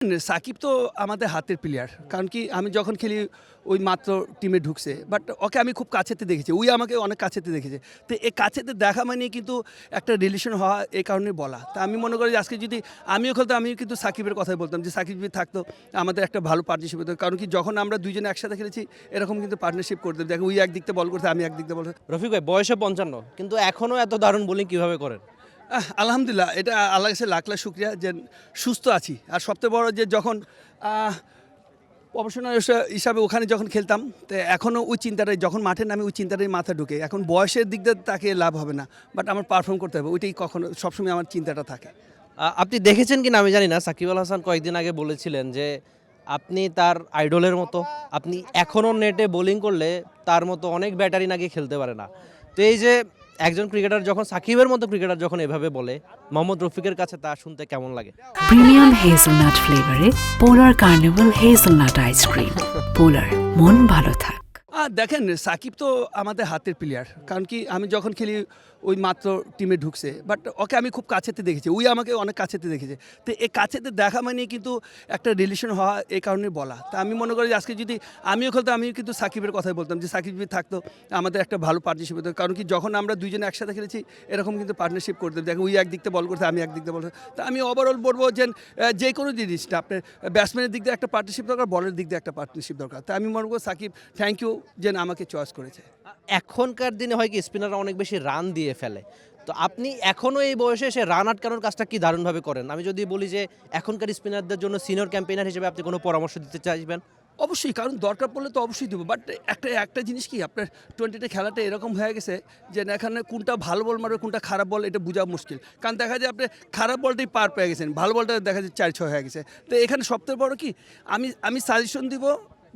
সাকিব তো আমাদের হাতের প্লেয়ার, কারণ কি আমি যখন খেলি ওই মাত্র টিমে ঢুকছে, বাট ওকে আমি খুব কাছেতে দেখেছি, ওই আমাকে অনেক কাছেতে দেখেছে। তো এই কাছেতে দেখা মানে কিন্তু একটা রিলেশন হওয়া, এই কারণে বলা। তা আমি মনে করি যে আজকে যদি আমিও খেলতাম, আমিও কিন্তু সাকিবের কথাই বলতাম যে সাকিব যদি থাকতো আমাদের একটা ভালো পার্টনারশিপ হতো। কারণ কি যখন আমরা দুইজনে একসাথে খেলেছি এরকম কিন্তু পার্টনারশিপ করতে, দেখো ওই একদিকতে বল করতে, আমি একদিকতে বল। রফিক ভাই বয়সে 55 কিন্তু এখনো এত দারুণ বোলিং কিভাবে করেন? আলহামদুলিল্লাহ, এটা আল্লাহ কাছে লাখ লাখ শুক্রিয়া যে সুস্থ আছি। আর সবচেয়ে বড় যে যখন প্রফেশনাল হিসাবে ওখানে যখন খেলতাম, তো এখনও ওই চিন্তাটাই, যখন মাঠে নামি ওই চিন্তাটাই মাথা ঢুকে। এখন বয়সের দিক দিয়ে তাকে লাভ হবে না, বাট আমার পারফর্ম করতে হবে, ওইটাই কখনো সবসময় আমার চিন্তাটা থাকে। আপনি দেখেছেন কিনা আমি জানি না, সাকিব আল হাসান কয়েকদিন আগে বলেছিলেন যে আপনি তার আইডলের মতো, আপনি এখনও নেটে বোলিং করলে তার মতো অনেক ব্যাটারি নাকি খেলতে পারে না। তো এই যে একজন ক্রিকেটার যখন সাকিবের মতো ক্রিকেটার যখন এভাবে বলে, মোহাম্মদ রফিকের কাছে তা শুনতে কেমন লাগে? প্রিমিয়াম হেজেলনাট ফ্লেভারে পোলার কার্নিভাল হেজেলনাট আইসক্রিম। পোলার, মন ভালো থাক। দেখেন, সাকিব তো আমাদের হাতের প্লেয়ার, কারণ কি আমি যখন খেলি ওই মাত্র টিমে ঢুকছে, বাট ওকে আমি খুব কাছেতে দেখেছি, ওই আমাকে অনেক কাছেতে দেখেছে। তো এই কাছেতে দেখা মানে কিন্তু একটা রিলেশন হওয়া, এই কারণে বলা। তা আমি মনে করি যে আজকে যদি আমিও খেলতাম, আমিও কিন্তু সাকিবের কথাই বলতাম যে সাকিব যদি থাকতো আমাদের একটা ভালো পার্টনারশিপ হতো। কারণ কি যখন আমরা দুইজনে একসাথে খেলেছি এরকম কিন্তু পার্টনারশিপ করতে, দেখো ওই একদিকতে বল করতে, আমি একদিকতে বল। তা আমি ওভারঅল বলবো যে কোনো জিনিসটা আপনার ব্যাটসম্যানের দিক দিয়ে একটা পার্টনারশিপ দরকার, বলের দিক দিয়ে একটা পার্টনারশিপ দরকার। তা আমি মনে করবো সাকিব থ্যাংক ইউ যে আমাকে চয়েস করেছে। এখনকার দিনে হয় কি স্পিনাররা অনেক বেশি রান দিয়ে ফেলে, তো আপনি এখনও এই বয়সে এসে রান আটকানোর কাজটা কি দারুণভাবে করেন। আমি যদি বলি যে এখনকার স্পিনারদের জন্য সিনিয়র ক্যাম্পেইনার হিসেবে আপনি কোনো পরামর্শ দিতে চাইবেন? অবশ্যই, কারণ দরকার পড়লে তো অবশ্যই দেবো, বাট একটা জিনিস কি, আপনার টোয়েন্টিতে খেলাটা এরকম হয়ে গেছে যে এখানে কোনটা ভালো বল মারবে কোনটা খারাপ বল এটা বোঝা মুশকিল। কারণ দেখা যায় আপনি খারাপ বলটাই পার পেয়ে গেছেন, ভালো বলটা দেখা যায় 4-6 হয়ে গেছে। তো এখানে সবথেকে বড় কি, আমি সাজেশন দিব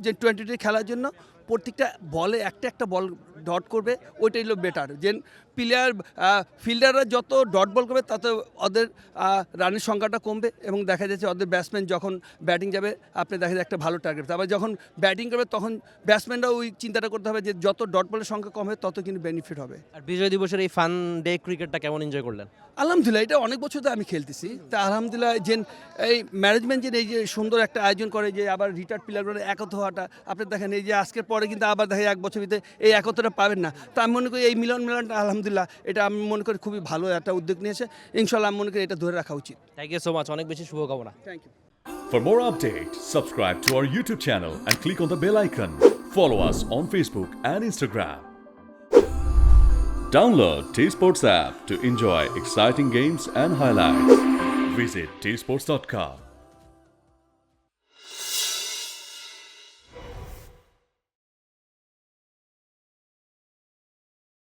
যে টোয়েন্টিতে খেলার জন্য প্রত্যেকটা বলে একটা বল ডট করবে, ওইটাই হলো বেটার। যে প্লেয়ার ফিল্ডাররা যত ডট বল করবে তত ওদের রানের সংখ্যাটা কমবে, এবং দেখা যাচ্ছে ওদের ব্যাটসম্যান যখন ব্যাটিং যাবে আপনি দেখা যায় একটা ভালো টার্গেট। আবার যখন ব্যাটিং করবে তখন ব্যাটসম্যানরা ওই চিন্তাটা করতে হবে যে যত ডট বলের সংখ্যা কম হবে তত কিন্তু বেনিফিট হবে। আর বিজয় দিবসের এই ফান ডে ক্রিকেটটা কেমন এনজয় করলেন? আলহামদুলিল্লাহ, এটা অনেক বছর ধরে আমি খেলতেছি। তা আলহামদুলিল্লাহ যে এই ম্যানেজমেন্ট যে এই যে সুন্দর একটা আয়োজন করে, যে আবার রিটায়ার্ড প্লেয়ারগুলো একত্র হওয়াটা, আপনি দেখেন এই যে আজকের পরে কিন্তু আবার দেখেন 1 বছর ভিতরে এই একত্রটা পাবেন না। তা আমি মনে করি এই মিলনটা আলহামদুলিল্লাহ এটা আমি মনে করি খুবই ভালো একটা উদ্যোগ নিয়েছে। ইনশাল্লাহ আমি মনে করি এটা ধরে রাখা উচিত। থ্যাংক ইউ সো মাচ, অনেক বেশি শুভকামনা। Thank you. For more updates, subscribe to our YouTube channel and click on the bell icon. Follow us on Facebook and Instagram. Download T-Sports app to enjoy exciting games and highlights. Visit tsports.com.